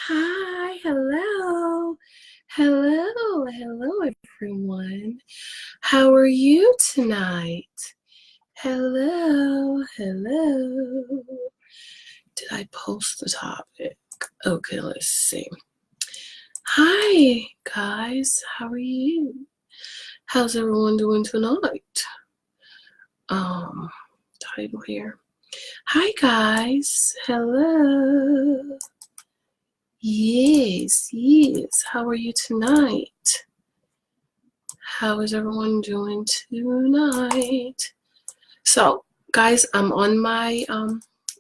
Hi, hello. Hello, everyone. How are you tonight? Hello. Did I post the topic? Okay, let's see. Hi, guys. How are you? How's everyone doing tonight? Title here. Hi, guys. Hello. Yes. How are you tonight? How is everyone doing tonight? So, guys, I'm on my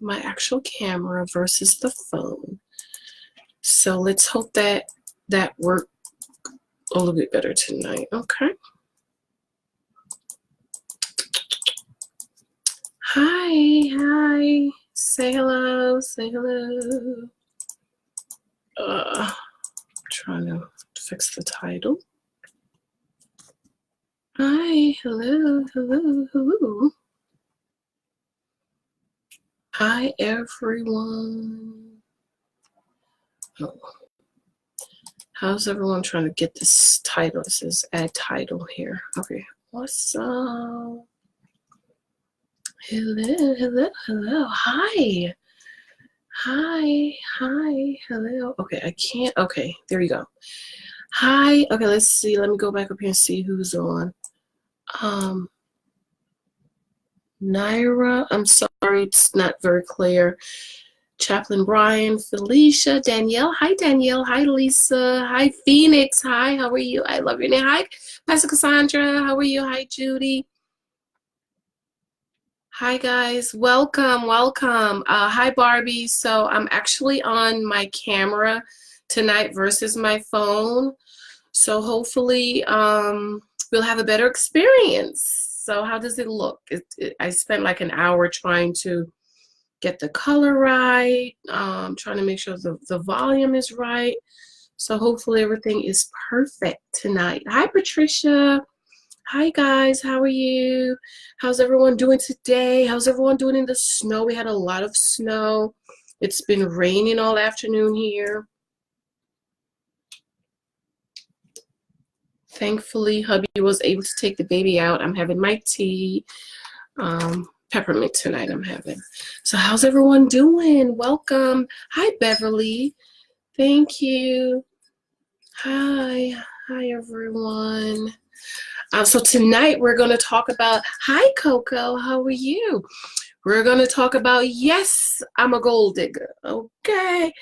my actual camera versus the phone. So let's hope that worked a little bit better tonight. Okay. Hi. Say hello. Trying to fix the title. Hi, hello. Hi, everyone. Oh. How's everyone trying to get this title? It says add title here. Okay, what's up? Hello. Hi, hello. Okay, I can't. Okay, there you go. Hi. Okay, let's see. Let me go back up here and see who's on. Naira, I'm sorry, it's not very clear. Chaplain Brian, Felicia, Danielle. Hi, Danielle. Hi, Lisa. Hi, Phoenix. Hi, how are you? I love your name. Hi, Pastor Cassandra. How are you? Hi, Judy. Hi, guys. Welcome. Hi, Barbie. So I'm actually on my camera tonight versus my phone. So hopefully we'll have a better experience. So how does it look? I spent like an hour trying to get the color right, trying to make sure the volume is right. So hopefully everything is perfect tonight. Hi, Patricia. Hi, guys. How are you? How's everyone doing today? How's everyone doing in the snow? We had a lot of snow. It's been raining all afternoon here. Thankfully, hubby was able to take the baby out. I'm having my tea. Peppermint tonight I'm having. So how's everyone doing? Welcome. Hi, Beverly. Thank you. Hi, everyone. So tonight we're going to talk about, hi, Coco. How are you? We're going to talk about, yes, I'm a gold digger. Okay.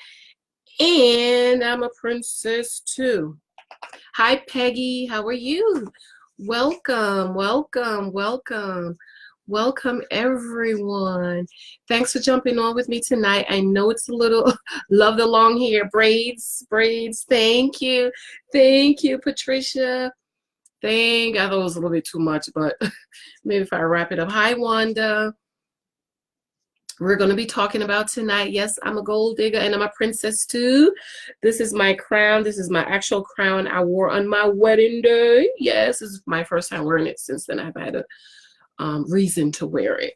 And I'm a princess too. Hi, Peggy. How are you? Welcome, everyone. Thanks for jumping on with me tonight. I know it's a little, love the long hair, braids. Thank you, Patricia. I thought it was a little bit too much, but maybe if I wrap it up. Hi, Wanda. We're going to be talking about tonight, yes, I'm a gold digger and I'm a princess too. This is my crown. This is my actual crown I wore on my wedding day. Yes, this is my first time wearing it. Since then I've had a reason to wear it.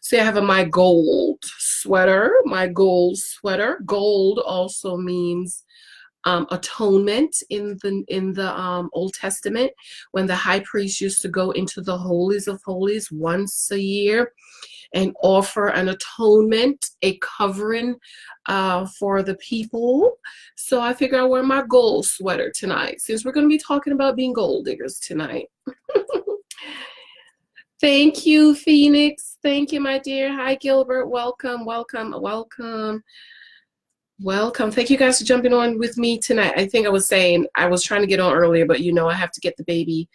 See, I have my gold sweater. Gold also means atonement in the Old Testament, when the high priest used to go into the holies of holies once a year and offer an atonement, a covering for the people. So I figure I'll wear my gold sweater tonight, since we're going to be talking about being gold diggers tonight. Thank you, Phoenix. Thank you, my dear. Hi, Gilbert. Welcome. Thank you guys for jumping on with me tonight. I think I was saying I was trying to get on earlier, but you know I have to get the baby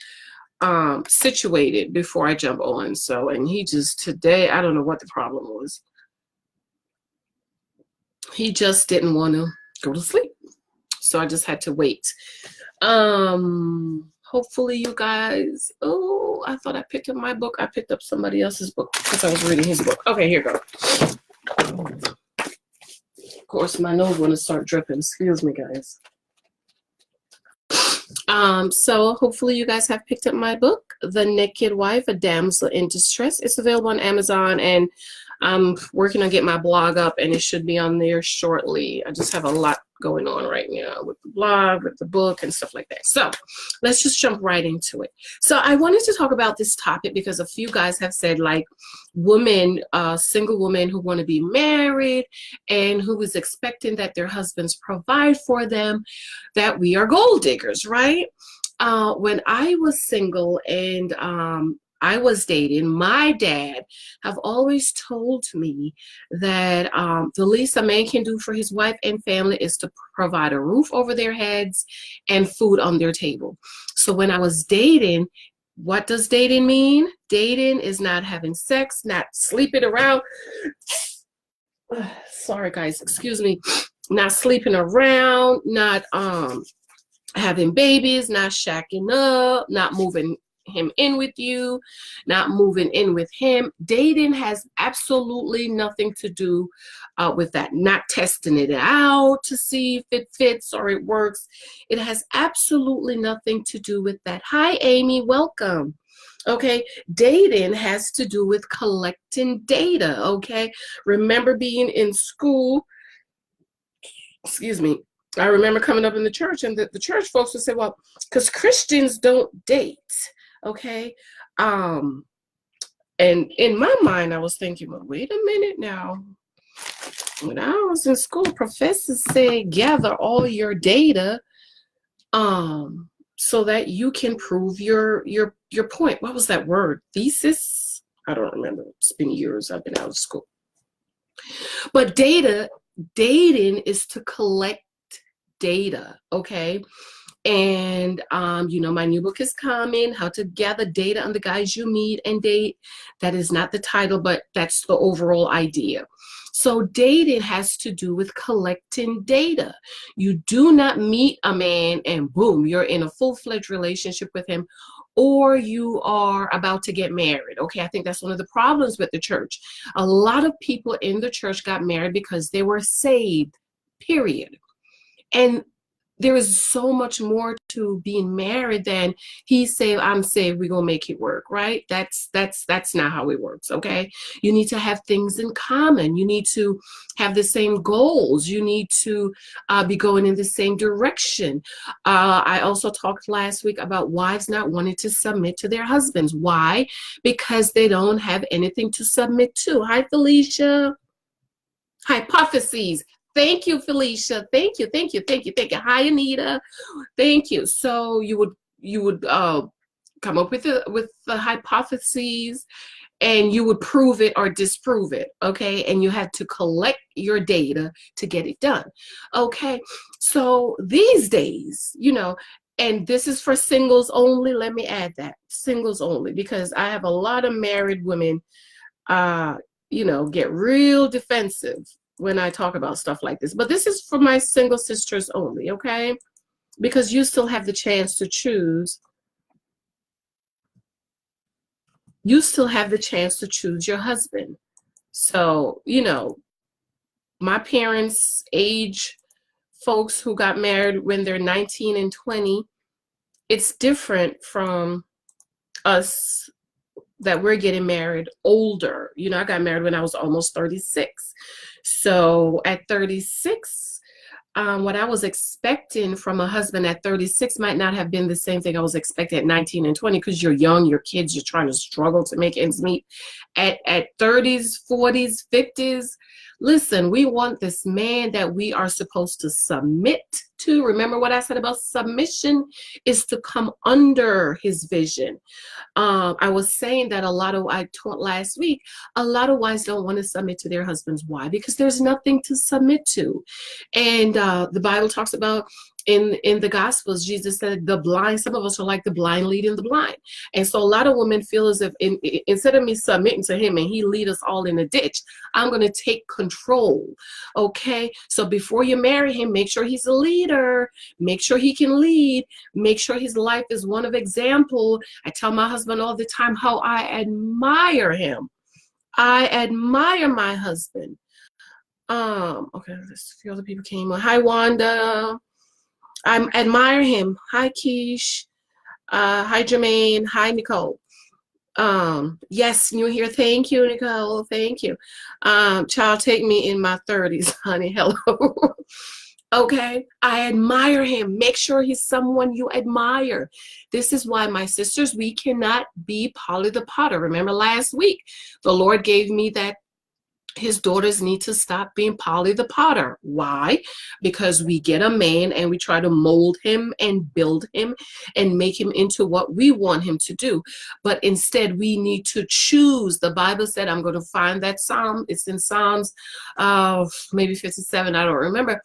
situated before I jump on. So, and he just today, I don't know what the problem was. He just didn't want to go to sleep. So I just had to wait. Hopefully you guys, oh, I thought I picked up my book. I picked up somebody else's book because I was reading his book. Okay, here you go. Of course, my nose want to start dripping. Excuse me, guys. So hopefully you guys have picked up my book, The Naked Wife, A Damsel in Distress. It's available on Amazon, and I'm working on getting my blog up, and it should be on there shortly. I just have a lot going on right now with the blog, with the book, and stuff like that. So let's just jump right into it. So I wanted to talk about this topic because a few guys have said, like, women, single women who want to be married and who is expecting that their husbands provide for them, that we are gold diggers, right? When I was single and I was dating, my dad have always told me that the least a man can do for his wife and family is to provide a roof over their heads and food on their table. So when I was dating, what does dating mean? Dating is not having sex, not sleeping around. Sorry guys, excuse me. Not sleeping around, not having babies, not shacking up, not moving him in with you, not moving in with him. Dating has absolutely nothing to do with that. Not testing it out to see if it fits or it works. It has absolutely nothing to do with that. Hi, Amy, welcome. Okay, dating has to do with collecting data. Okay, remember being in school, excuse me, I remember coming up in the church, and the church folks would say, well, because Christians don't date. Okay, and in my mind I was thinking, well, wait a minute now. When I was in school, professors said gather all your data so that you can prove your point. What was that word? Thesis? I don't remember. It's been years I've been out of school. But dating is to collect data, okay? And you know, my new book is coming, How to Gather Data on the Guys You Meet and Date. That is not the title, but that's the overall idea. So dating has to do with collecting data. You do not meet a man and boom, you're in a full-fledged relationship with him, or you are about to get married. Okay, I think that's one of the problems with the church. A lot of people in the church got married because they were saved, period. And there is so much more to being married than he's saved, I'm saved, we're gonna make it work, right? That's not how it works, okay? You need to have things in common. You need to have the same goals. You need to be going in the same direction. I also talked last week about wives not wanting to submit to their husbands. Why? Because they don't have anything to submit to. Hi, Felicia. Hypotheses. Thank you, Felicia. Thank you. Hi, Anita. Thank you. So you would come up with the hypotheses, and you would prove it or disprove it. Okay, and you had to collect your data to get it done. Okay, so these days, you know, and this is for singles only. Let me add that, singles only, because I have a lot of married women, you know, get real defensive when I talk about stuff like this. But this is for my single sisters only, okay? Because you still have the chance to choose. You still have the chance to choose your husband. So, you know, my parents' age folks who got married when they're 19 and 20, it's different from us that we're getting married older. You know, I got married when I was almost 36. So at 36, what I was expecting from a husband at 36 might not have been the same thing I was expecting at 19 and 20, because you're young, you're kids, you're trying to struggle to make ends meet. At 30s, 40s, 50s, listen, we want this man that we are supposed to submit to. Remember what I said about submission is to come under his vision. I was saying that I taught last week, a lot of wives don't want to submit to their husbands. Why? Because there's nothing to submit to. And the Bible talks about in the Gospels, Jesus said the blind, some of us are like the blind leading the blind. And so a lot of women feel as if instead of me submitting to him and he lead us all in a ditch, I'm going to take control. Okay, so before you marry him, make sure he's a leader, make sure he can lead, make sure his life is one of example. I tell my husband all the time how I admire him. I admire my husband. Okay, there's a few other people came on. Hi, Wanda. I admire him. Hi, Keish. Hi, Jermaine. Hi, Nicole. Yes, new here. Thank you, Nicole. Thank you. Child, take me in my 30s, honey. Hello. Okay, I admire him. Make sure he's someone you admire. This is why, my sisters, we cannot be Polly the Potter. Remember last week, the Lord gave me that his daughters need to stop being Polly the Potter. Why? Because we get a man and we try to mold him and build him and make him into what we want him to do. But instead, we need to choose. The Bible said, I'm going to find that Psalm. It's in Psalms, maybe 57. I don't remember.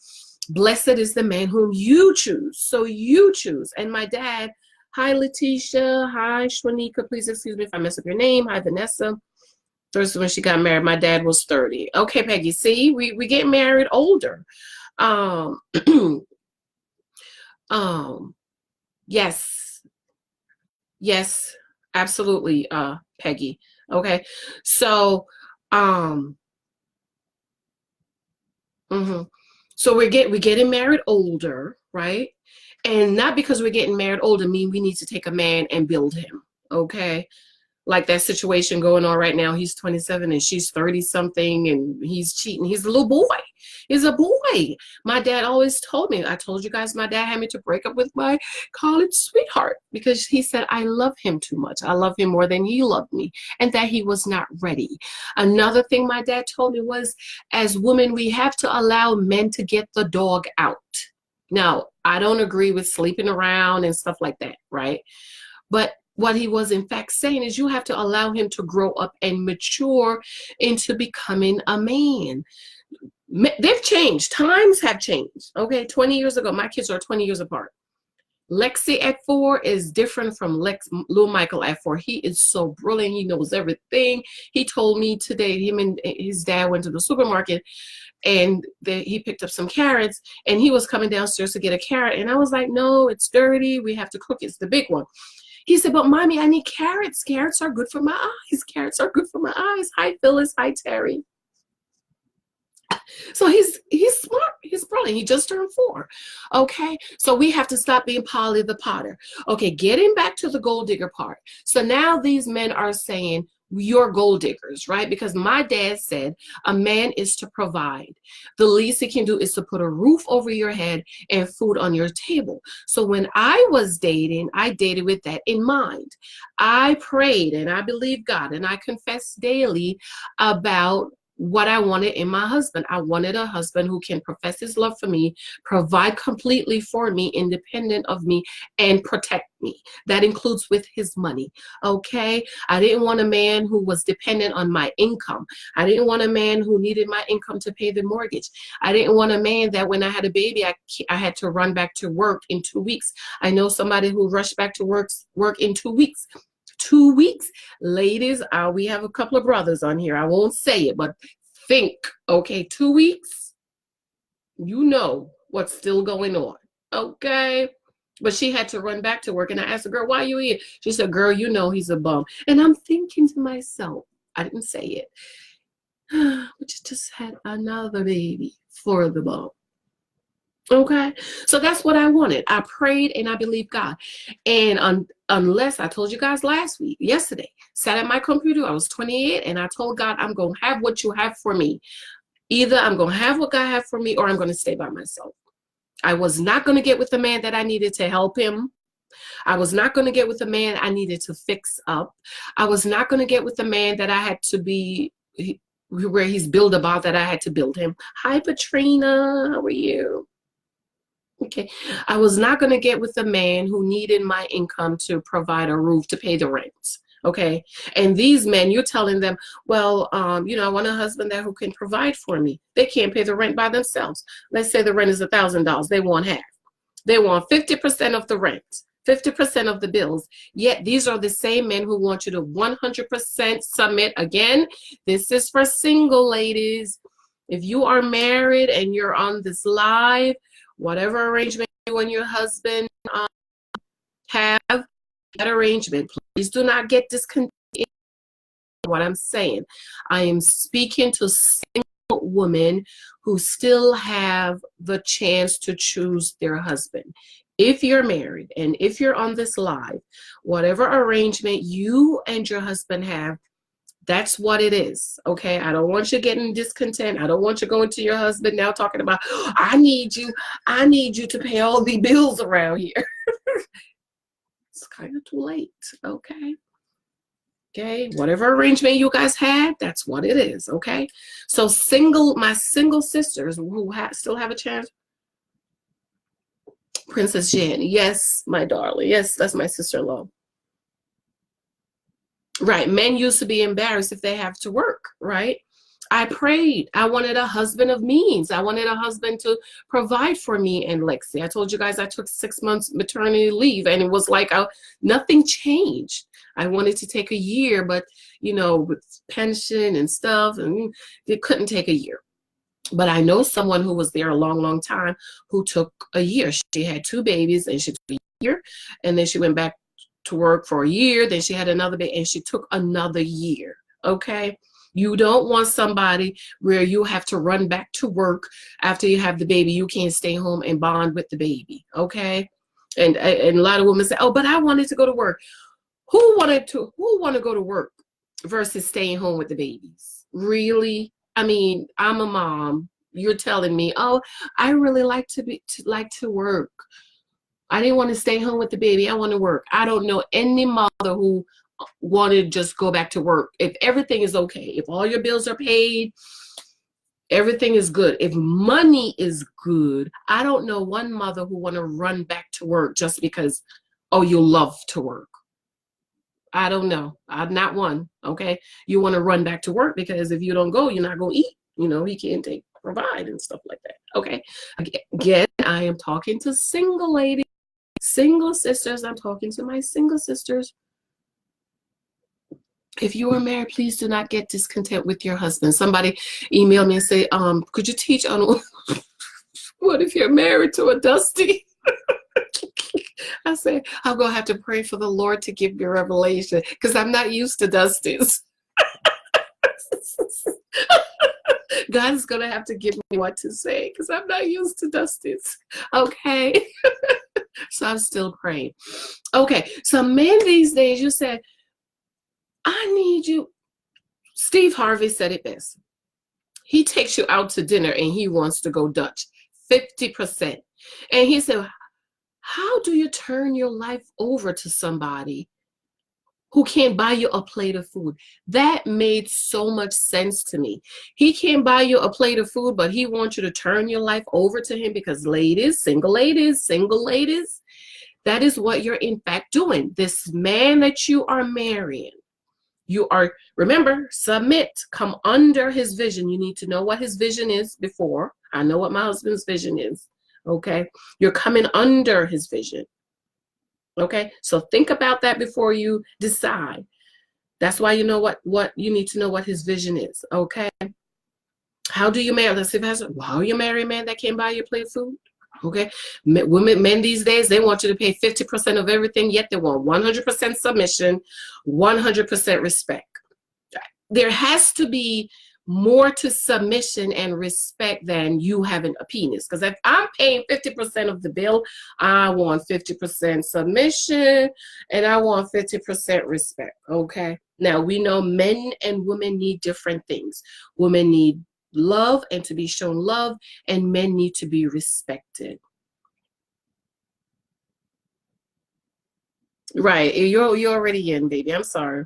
Blessed is the man whom you choose. So you choose. And my dad, hi, Letitia. Hi, Shwanika. Please excuse me if I mess up your name. Hi, Vanessa. Thursday when she got married, my dad was 30. Okay, Peggy, see, we get married older. Yes, absolutely, Peggy. Okay, so, so we're getting married older, right? And not because we're getting married older mean we need to take a man and build him, okay? Like that situation going on right now. He's 27 and she's 30 something and he's cheating. He's a little boy. He's a boy. My dad always told me, I told you guys, my dad had me to break up with my college sweetheart because he said, I love him too much. I love him more than he loved me, and that he was not ready. Another thing my dad told me was, as women, we have to allow men to get the dog out. Now, I don't agree with sleeping around and stuff like that, right? But what he was in fact saying is you have to allow him to grow up and mature into becoming a man. They've changed. Times have changed. Okay, 20 years ago, my kids are 20 years apart. Lexi at 4 is different from Lil Michael at 4. He is so brilliant. He knows everything. He told me today, him and his dad went to the supermarket and he picked up some carrots and he was coming downstairs to get a carrot. And I was like, no, it's dirty. We have to cook it. It's the big one. He said, but mommy, I need carrots. Carrots are good for my eyes. Carrots are good for my eyes. Hi, Phyllis. Hi, Terry. So he's smart. He's brilliant. He just turned 4. Okay. So we have to stop being Polly the Potter. Okay. Getting back to the gold digger part. So now these men are saying, you're gold diggers, right? Because my dad said a man is to provide. The least he can do is to put a roof over your head and food on your table. So when I was dating, I dated with that in mind. I prayed and I believed God and I confessed daily about what I wanted in my husband. I wanted a husband who can profess his love for me, provide completely for me, independent of me, and protect me. That includes with his money. Okay. I didn't want a man who was dependent on my income. I didn't want a man who needed my income to pay the mortgage. I didn't want a man that when I had a baby, I had to run back to work in 2 weeks. I know somebody who rushed back to work in 2 weeks. 2 weeks. Ladies, we have a couple of brothers on here. I won't say it, but think, okay, 2 weeks, you know what's still going on, okay? But she had to run back to work, and I asked the girl, why are you here? She said, girl, you know he's a bum. And I'm thinking to myself, I didn't say it, but you just had another baby for the bum. Okay, so that's what I wanted. I prayed and I believed God. And unless I told you guys yesterday, sat at my computer, I was 28, and I told God, I'm going to have what you have for me. Either I'm going to have what God have for me or I'm going to stay by myself. I was not going to get with the man that I needed to help him. I was not going to get with the man I needed to fix up. I was not going to get with the man that I had to be, where he's built about, that I had to build him. Hi, Patrina. How are you? Okay, I was not going to get with a man who needed my income to provide a roof to pay the rent. Okay, and these men, you're telling them, well, you know, I want a husband who can provide for me. They can't pay the rent by themselves. Let's say the rent is $1,000. They want half. They want 50% of the rent, 50% of the bills. Yet these are the same men who want you to 100% submit. Again, this is for single ladies. If you are married and you're on this live, whatever arrangement you and your husband have, that arrangement, please do not get discontented. What I'm saying, I am speaking to single women who still have the chance to choose their husband. if you're married and if you're on this live, whatever arrangement you and your husband have, that's what it is. Okay. I don't want you getting discontent. I don't want you going to your husband now talking about, I need you to pay all the bills around here. It's kind of too late. Okay. Okay, whatever arrangement you guys had, that's what it is. Okay, so my single sisters who still have a chance. Princess Jen, yes, my darling, yes, that's my sister-in-law. Right, men used to be embarrassed if they have to work. Right, I prayed. I wanted a husband of means. I wanted a husband to provide for me and Lexi. I told you guys I took 6 months maternity leave, and it was like nothing changed. I wanted to take a year, but you know, with pension and stuff, and it couldn't take a year. But I know someone who was there a long, long time who took a year. She had 2 babies, and she took a year, and then she went back to work for a year. Then she had another baby, and she took another year. Okay. You don't want somebody where you have to run back to work after you have the baby. You can't stay home and bond with the baby. Okay. And a lot of women say, oh, but I wanted to go to work. Who want to go to work versus staying home with the babies? Really? I mean, I'm a mom. You're telling me, oh, I really like to work. I didn't want to stay home with the baby. I want to work. I don't know any mother who wanted to just go back to work. If everything is okay, if all your bills are paid, everything is good. If money is good, I don't know one mother who want to run back to work just because, oh, you love to work. I don't know. I'm not one. Okay. You want to run back to work because if you don't go, you're not going to eat. You know, he can't provide and stuff like that. Okay. Again, I am talking to single ladies, single sisters. I'm talking to my single sisters. If you are married, please do not get discontent with your husband. Somebody emailed me and say, could you teach on what if you're married to a Dusty? I said, I'm going to have to pray for the Lord to give me revelation because I'm not used to Dusties. God is going to have to give me what to say because I'm not used to Dusties. Okay. So I'm still praying. Okay. So men these days, you said, I need you. Steve Harvey said it best. He takes you out to dinner and he wants to go Dutch, 50%. And he said, how do you turn your life over to somebody who can't buy you a plate of food? That made so much sense to me. He can't buy you a plate of food, but he wants you to turn your life over to him because ladies, single ladies, that is what you're in fact doing. This man that you are marrying, you are, remember, submit, come under his vision. You need to know what his vision is before. I know what my husband's vision is. Okay, you're coming under his vision. Okay, so think about that before you decide. That's why you know what you need to know what his vision is. Okay, how do you marry? Let's see if it how you marry a man that can't buy you a plate of food. Okay, men these days, they want you to pay 50% of everything, yet they want 100% submission, 100% respect. There has to be more to submission and respect than you having a penis. Because if I'm paying 50% of the bill, I want 50% submission and I want 50% respect. Okay. Now we know men and women need different things. Women need love and to be shown love, and men need to be respected. Right. You're already in, baby. I'm sorry.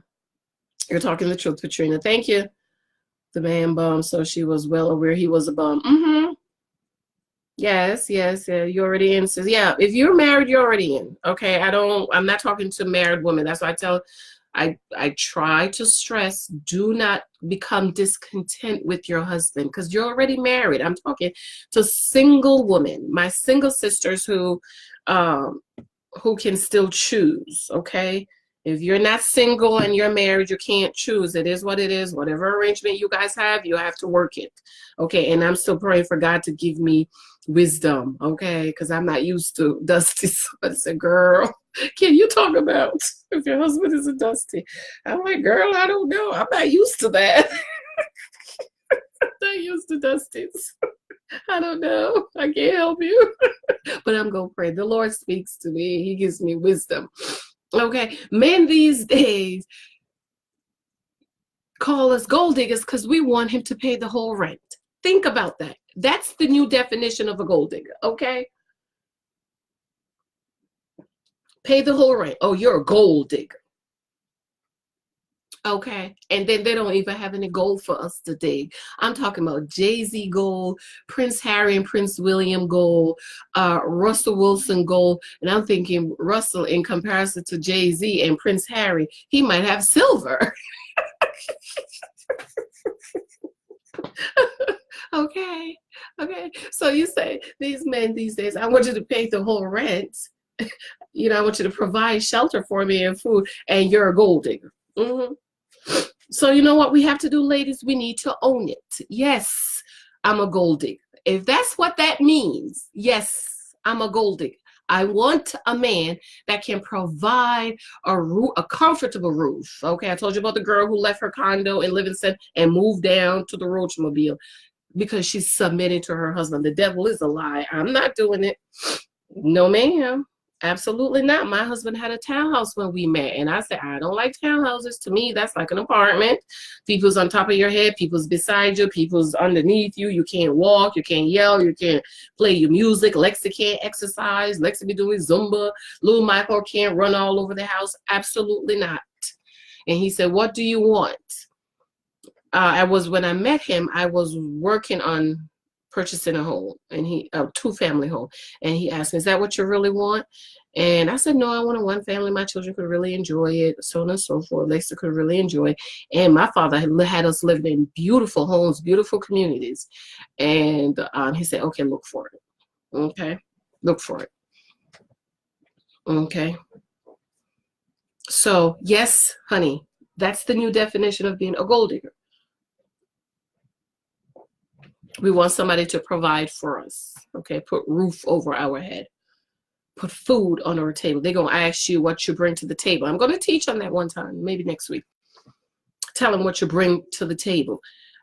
You're talking the truth, Patrina. Thank you. The man bum, so she was well aware he was a bum. Mm-hmm. Yes, yeah, you're already in. So yeah, if you're married, you're already in. Okay, I'm not talking to married women. That's why I try to stress, do not become discontent with your husband because you're already married. I'm talking to single women, my single sisters who can still choose, okay? If you're not single and you're married, you can't choose. It is what it is. Whatever arrangement you guys have, you have to work it. Okay, and I'm still praying for God to give me wisdom, okay? Because I'm not used to Dusty. So I said, girl, can you talk about if your husband is a Dusty? I'm like, girl, I don't know. I'm not used to that. I'm not used to Dusties. I don't know. I can't help you. but I'm going to pray. The Lord speaks to me. He gives me wisdom. Okay. Men these days call us gold diggers because we want him to pay the whole rent. Think about that. That's the new definition of a gold digger. Okay. Pay the whole rent. Oh, you're a gold digger. Okay. And then they don't even have any gold for us to dig. I'm talking about Jay-Z gold, Prince Harry and Prince William gold, Russell Wilson gold. And I'm thinking Russell, in comparison to Jay-Z and Prince Harry, he might have silver. Okay. Okay. So you say, these men these days, I want you to pay the whole rent. You know, I want you to provide shelter for me and food, and you're a gold digger. So you know what we have to do, ladies? We need to own it. Yes, I'm a gold digger. If that's what that means, yes, I'm a gold digger. I want a man that can provide a comfortable roof. Okay, I told you about the girl who left her condo in Livingston and moved down to the Roachmobile because she's submitting to her husband. The devil is a lie. I'm not doing it. No, ma'am. Absolutely not. My husband had a townhouse when we met, and I said, I don't like townhouses. To me, that's like an apartment. People's on top of your head, people's beside you, people's underneath you. You can't walk, you can't yell, you can't play your music. Lexi can't exercise. Lexi be doing Zumba. Little Michael can't run all over the house. Absolutely not. And he said, what do you want? When I met him, I was working on purchasing a home, and a two-family home, and he asked me, is that what you really want? And I said, no, I want a one family. My children could really enjoy it, so on and so forth. Lisa could really enjoy it. And my father had us living in beautiful homes, beautiful communities. And he said, okay, look for it. Okay, look for it. Okay. So yes, honey, that's the new definition of being a gold digger. We want somebody to provide for us, okay? Put roof over our head. Put food on our table. They're going to ask you what you bring to the table. I'm going to teach on that one time, maybe next week. Tell them what you bring to the table.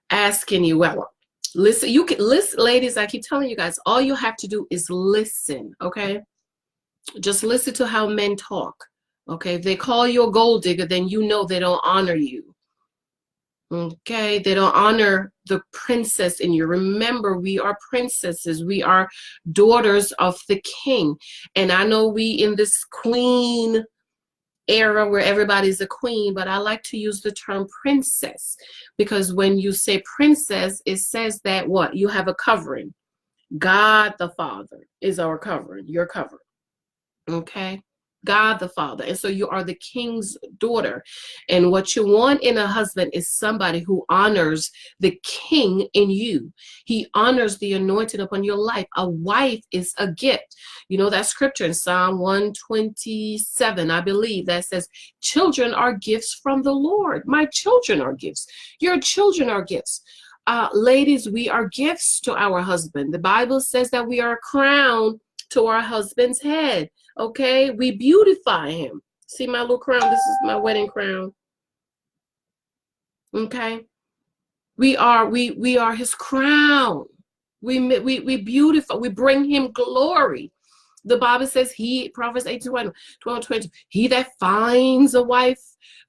Asking you, well, listen, you can listen, ladies, I keep telling you guys, all you have to do is listen, okay? Just listen to how men talk, okay? If they call you a gold digger, then you know they don't honor you. Okay, they don't honor the princess in you. Remember, we are princesses. We are daughters of the king. And I know we in this queen era where everybody's a queen, but I like to use the term princess because when you say princess, it says that what? You have a covering. God the Father is our covering, your covering. Okay? God the Father. And so you are the king's daughter. And what you want in a husband is somebody who honors the king in you. He honors the anointing upon your life. A wife is a gift. You know that scripture in Psalm 127, I believe, that says, children are gifts from the Lord. My children are gifts. Your children are gifts. Ladies, we are gifts to our husband. The Bible says that we are a crown to our husband's head. Okay, we beautify him. See my little crown? This is my wedding crown. Okay, we are his crown. We beautify. We bring him glory. The Bible says Proverbs 18:12-20. He that finds a wife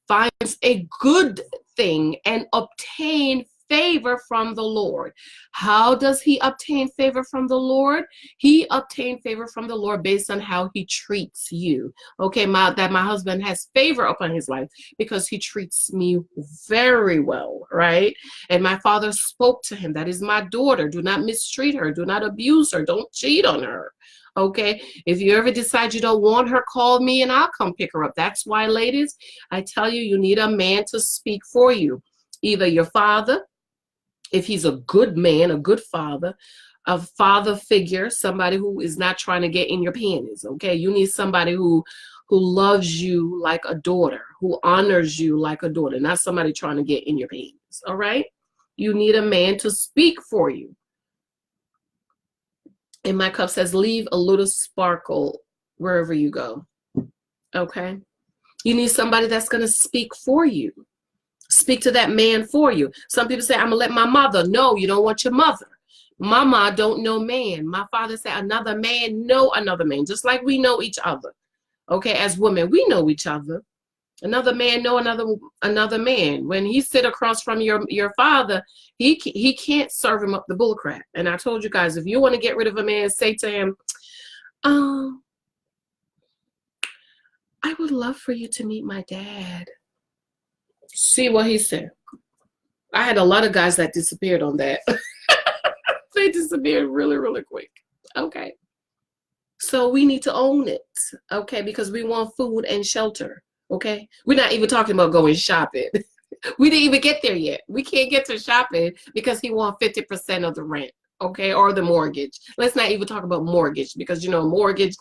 finds a good thing and obtain favor from the Lord. How does he obtain favor from the Lord? He obtained favor from the Lord based on how he treats you. Okay, that my husband has favor upon his life because he treats me very well, right? And my father spoke to him, that is my daughter. Do not mistreat her. Do not abuse her. Don't cheat on her. Okay, if you ever decide you don't want her, call me and I'll come pick her up. That's why, ladies, I tell you, you need a man to speak for you. Either your father, if he's a good man, a good father, a father figure, somebody who is not trying to get in your panties, okay? You need somebody who loves you like a daughter, who honors you like a daughter, not somebody trying to get in your panties, all right? You need a man to speak for you. And my cup says, leave a little sparkle wherever you go, okay? You need somebody that's going to speak for you. Speak to that man for you. Some people say, I'm going to let my mother. No, you don't want your mother Mama don't know man. My father said another man know another man, just like we know each other. Okay, as women, we know each other. Another man know another man. When he sit across from your father, he can't serve him up the bull crap. And I told you guys, if you want to get rid of a man, say to him, I would love for you to meet my dad. See what he said. I had a lot of guys that disappeared on that. They disappeared really, really quick. Okay. So we need to own it, okay, because we want food and shelter, okay? We're not even talking about going shopping. We didn't even get there yet. We can't get to shopping because he wants 50% of the rent, okay, or the mortgage. Let's not even talk about mortgage because, you know, mortgage,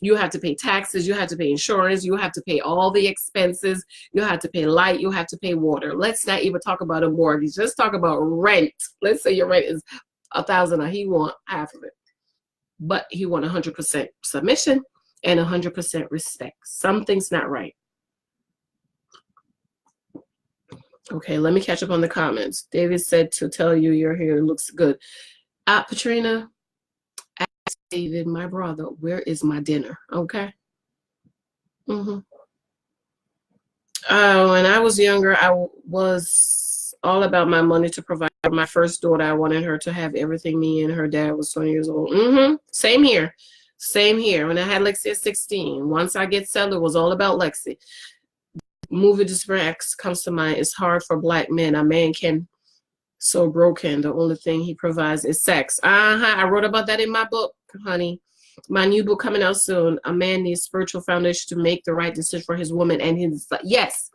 you have to pay taxes, you have to pay insurance, you have to pay all the expenses, you have to pay light, you have to pay water. Let's not even talk about a mortgage. Let's talk about rent. Let's say your rent is $1,000 and he want half of it. But he want 100% submission and 100% respect. Something's not right. Okay, let me catch up on the comments. David said to tell you your hair looks good. Patrina, ask David, my brother, where is my dinner? Okay. When I was younger, I was all about my money to provide. My first daughter, I wanted her to have everything. Me and her dad was 20 years old. Same here. Same here. When I had Lexi at 16, once I get settled, it was all about Lexi. Movie Disparate X comes to mind. It's hard for black men. A man can so broken. The only thing he provides is sex. I wrote about that in my book, honey. My new book coming out soon. A man needs spiritual foundation to make the right decision for his woman and his, yes.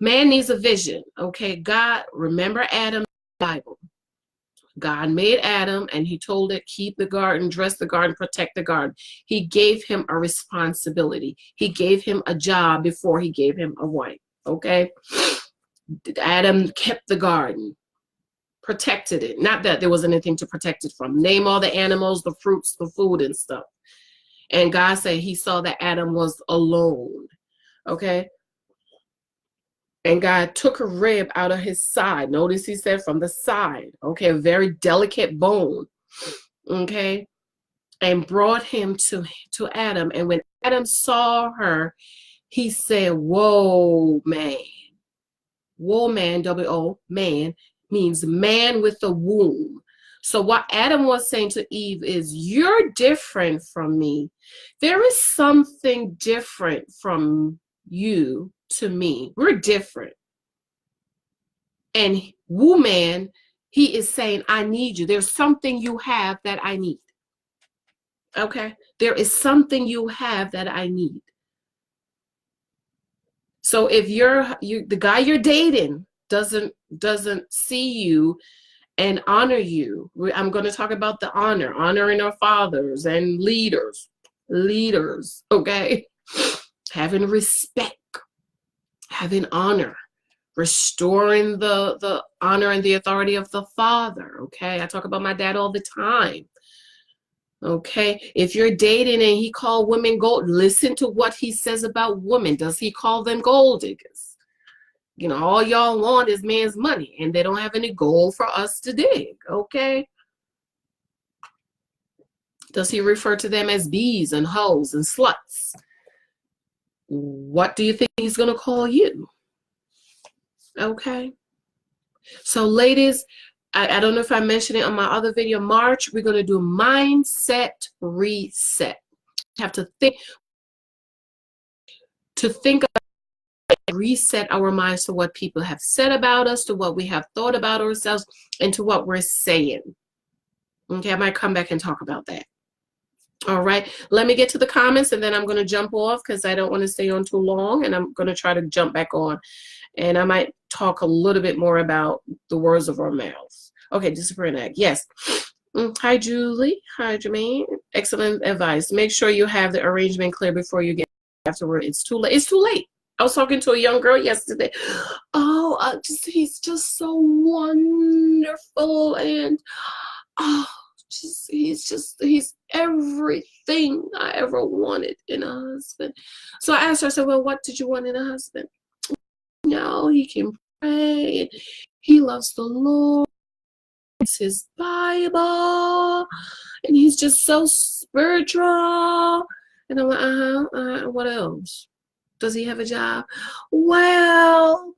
Man needs a vision, okay? God, remember Adam, Bible. God made Adam and he told it, keep the garden, dress the garden, protect the garden. He gave him a responsibility. He gave him a job before he gave him a wife, okay? Adam kept the garden, protected it. Not that there was anything to protect it from. Name all the animals, the fruits, the food and stuff. And God said he saw that Adam was alone, okay? And God took a rib out of his side. Notice he said from the side, okay, a very delicate bone, okay, and brought him to Adam. And when Adam saw her, he said, whoa, man. Whoa, man, W-O, man, means man with a womb. So what Adam was saying to Eve is, you're different from me. There is something different from you to me. We're different. And woman, he is saying, I need you. There's something you have that I need. Okay? There is something you have that I need. So if the guy you're dating doesn't see you and honor you, I'm going to talk about the honoring our fathers and leaders, okay? Having respect, having honor, restoring the honor and the authority of the father, okay? I talk about my dad all the time, okay? If you're dating and he called women gold, listen to what he says about women. Does he call them gold diggers? You know, all y'all want is man's money, and they don't have any gold for us to dig, okay? Does he refer to them as bees and hoes and sluts? What do you think he's going to call you? Okay. So ladies, I don't know if I mentioned it on my other video, March, we're going to do mindset reset. You have to think about, reset our minds to what people have said about us, to what we have thought about ourselves, and to what we're saying. Okay, I might come back and talk about that. All right, let me get to the comments and then I'm going to jump off because I don't want to stay on too long, and I'm going to try to jump back on. And I might talk a little bit more about the words of our mouths. Okay, discipline act. Yes. Hi, Julie. Hi, Jermaine. Excellent advice. Make sure you have the arrangement clear before you get afterward. It's too late. It's too late. I was talking to a young girl yesterday. Oh, he's just so wonderful, and he's everything I ever wanted in a husband. So I asked her, I said, well, what did you want in a husband? No, he can pray. He loves the Lord. his Bible, and he's just so spiritual. And I'm like, what else? Does he have a job? Well,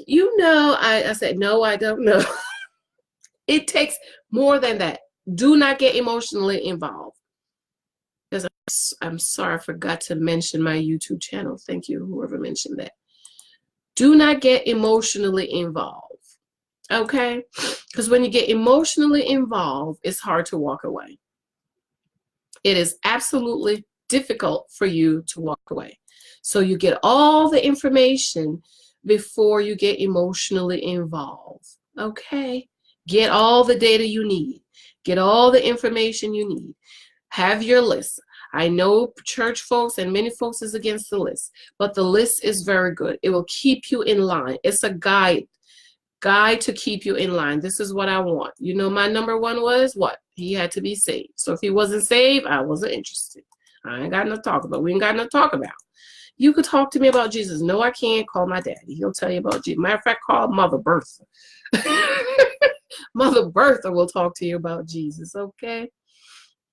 you know, I said, no, I don't know. It takes more than that. Do not get emotionally involved. Because I'm sorry, I forgot to mention my YouTube channel. Thank you, whoever mentioned that. Do not get emotionally involved. Okay? Because when you get emotionally involved, it's hard to walk away. It is absolutely difficult for you to walk away. So you get all the information before you get emotionally involved. Okay? Get all the data you need. Get all the information you need. Have your list. I know church folks and many folks is against the list, but the list is very good. It will keep you in line. It's a guide to keep you in line. This is what I want. You know, my number one was what? He had to be saved. So if he wasn't saved, I wasn't interested. I ain't got nothing to talk about. We ain't got nothing to talk about. You could talk to me about Jesus. No, I can't. Call my daddy. He'll tell you about Jesus. Matter of fact, call Mother Bertha. Mother Bertha will talk to you about Jesus, okay?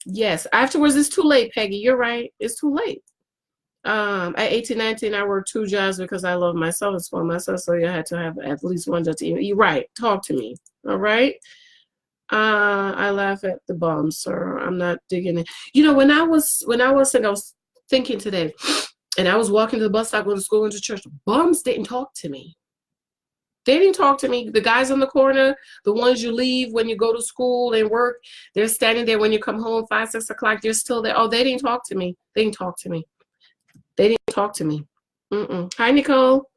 Yes. Afterwards, it's too late, Peggy. You're right. It's too late. At 18, 19, I worked 2 jobs because I love myself and spoil myself, so you had to have at least one job to eat. You're right. Talk to me, all right? I laugh at the bums, sir. I'm not digging it. You know, when I was thinking today, and I was walking to the bus stop, going to school, into church, bums didn't talk to me. They didn't talk to me. The guys on the corner, the ones you leave when you go to school and work, they're standing there when you come home, 5, 6 o'clock, they're still there. Oh, they didn't talk to me. They didn't talk to me. They didn't talk to me. Hi, Nicole.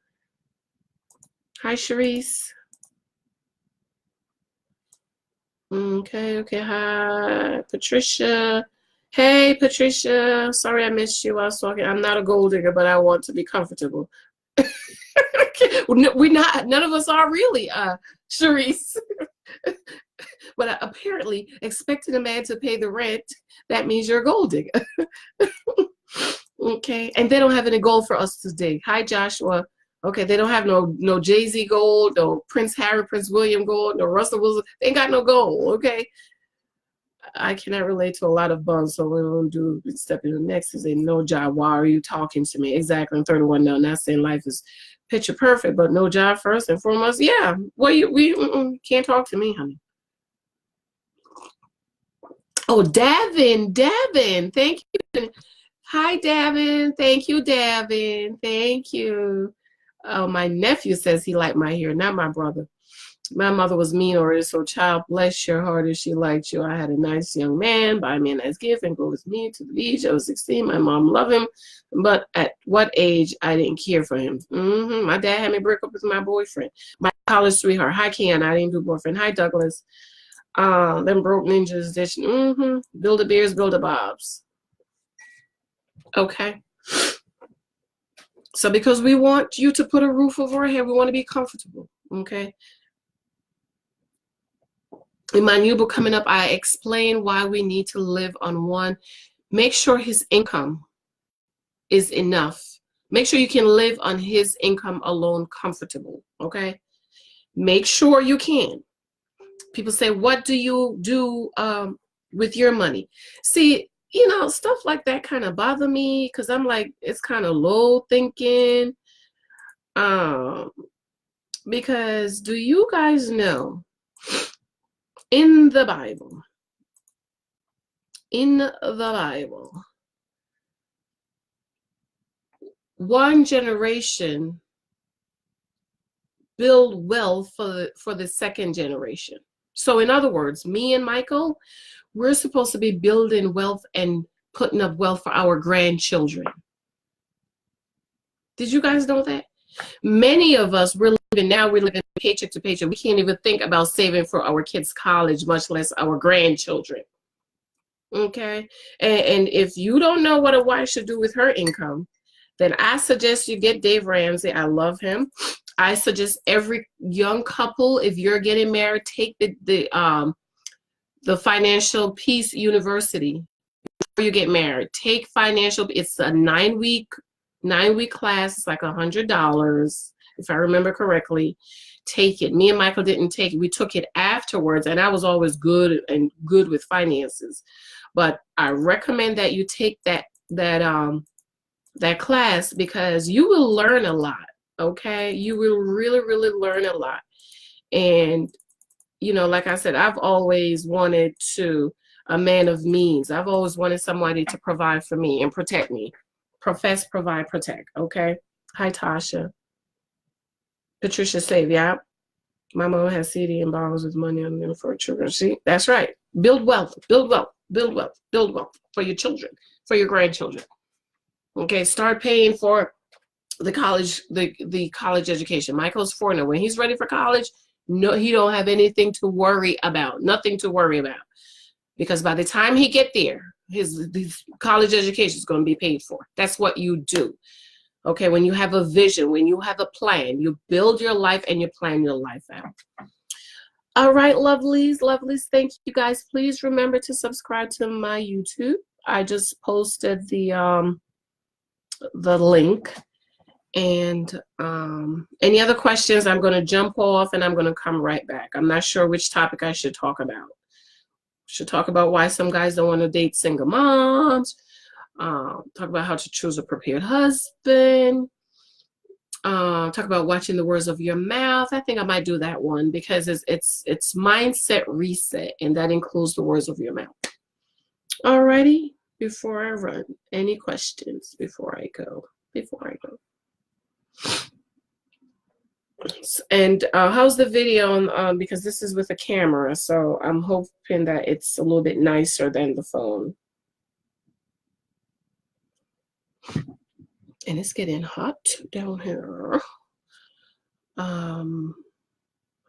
Hi, Sharice. Okay. Hi, Patricia. Hey, Patricia. Sorry I missed you. I was talking. I'm not a gold digger, but I want to be comfortable. We're not. None of us are really, Sharice. But apparently, expecting a man to pay the rent, that means you're a gold digger. Okay, and they don't have any gold for us to dig. Hi, Joshua. Okay, they don't have no Jay-Z gold, no Prince Harry, Prince William gold, no Russell Wilson. They ain't got no gold, okay? I cannot relate to a lot of bums, so what we'll do is step into the next and say, no job, why are you talking to me? Exactly, I'm 31 now, not saying life is picture perfect, but no job first and foremost, yeah. Well, we can't talk to me, honey. Oh, Davin, thank you. Hi, Davin. Thank you, Davin. Thank you. Oh, my nephew says he liked my hair, not my brother. My mother was mean already, so child, bless your heart if she liked you. I had a nice young man buy me a nice gift and go with me to the beach. I was 16. My mom loved him, but at what age I didn't care for him. My dad had me break up with my boyfriend, my college sweetheart. Hi, Ken. I didn't do boyfriend. Hi, Douglas. Them broke ninjas. Build a beers, build a bobs. Okay. So because we want you to put a roof over our head, we want to be comfortable. Okay. In my new book coming up, I explain why we need to live on one. Make sure his income is enough. Make sure you can live on his income alone comfortable, okay? Make sure you can. People say, what do you do with your money? See, you know, stuff like that kind of bother me because I'm like, it's kind of low thinking. Because do you guys know, in the Bible, one generation build wealth for the second generation. So in other words, me and Michael, we're supposed to be building wealth and putting up wealth for our grandchildren. Did you guys know that? Many of us, we're living paycheck to paycheck. We can't even think about saving for our kids' college, much less our grandchildren. Okay? And if you don't know what a wife should do with her income, then I suggest you get Dave Ramsey. I love him. I suggest every young couple, if you're getting married, take the Financial Peace University before you get married. Take financial. It's a 9-week class. It's like $100, if I remember correctly. take it. Me and Michael didn't take it. We took it afterwards, and I was always good with finances. But I recommend that you take that class, because you will learn a lot. Okay, you will really learn a lot. And you know, like I said, I've always wanted a man of means. I've always wanted somebody to provide for me and protect me. Profess, provide, protect. Okay. Hi, Tasha. Patricia said, yeah, my mom has CD and borrows with money on them for her children. See, that's right. Build wealth, build wealth, build wealth, build wealth for your children, for your grandchildren. Okay, start paying for the college, the college education. Michael's 4 now. When he's ready for college, no, he don't have anything to worry about, nothing to worry about. Because by the time he get there, his college education is going to be paid for. That's what you do. Okay, when you have a vision, when you have a plan, you build your life and you plan your life out. All right, lovelies, thank you guys. Please remember to subscribe to my YouTube. I just posted the link. And any other questions, I'm going to jump off and I'm going to come right back. I'm not sure which topic I should talk about. Should talk about why some guys don't want to date single moms. Talk about how to choose a prepared husband. Talk about watching the words of your mouth. I think I might do that one, because it's mindset reset, and that includes the words of your mouth. Alrighty, before I run, any questions before I go? And how's the video? Because this is with a camera, so I'm hoping that it's a little bit nicer than the phone. And it's getting hot down here. I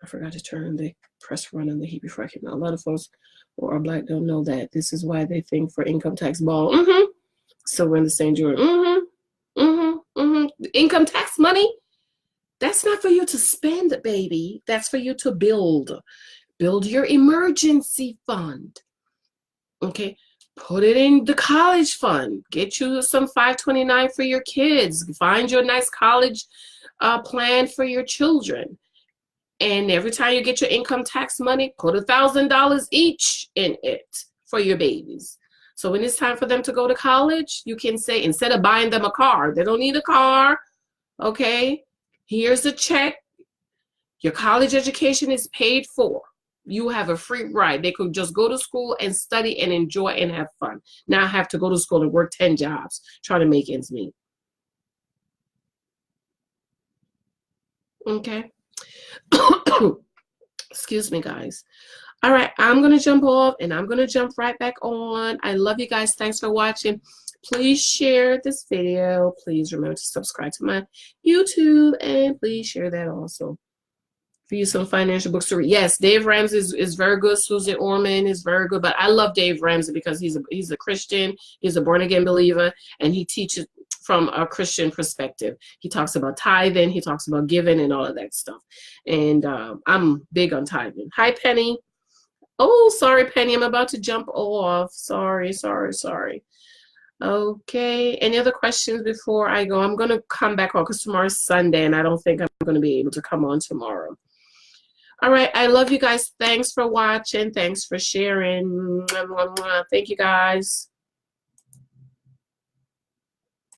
forgot to turn the press run on the heat before I came out. A lot of folks who are black don't know that. This is why they think for income tax ball. So we're in the same Jordan. Income tax money, that's not for you to spend, baby. That's for you to build. Build your emergency fund. Okay. Put it in the college fund. Get you some 529 for your kids. Find your nice college plan for your children. And every time you get your income tax money, put $1,000 each in it for your babies. So when it's time for them to go to college, you can say, instead of buying them a car, they don't need a car. Okay, here's a check. Your college education is paid for. You have a free ride. They could just go to school and study and enjoy and have fun. Now have to go to school and work 10 jobs trying to make ends meet. Okay. Excuse me, guys. All right, I'm going to jump off and I'm going to jump right back on. I love you guys. Thanks for watching. Please share this video. Please remember to subscribe to my YouTube, and please share that also. For you, some financial books to read. Yes, Dave Ramsey is very good. Susan Orman is very good. But I love Dave Ramsey because he's a Christian. He's a born-again believer, and he teaches from a Christian perspective. He talks about tithing. He talks about giving and all of that stuff. And I'm big on tithing. Hi, Penny. Oh, sorry, Penny. I'm about to jump off. Sorry. Okay. Any other questions before I go? I'm going to come back on because tomorrow's Sunday, and I don't think I'm going to be able to come on tomorrow. All right. I love you guys. Thanks for watching. Thanks for sharing. Thank you, guys.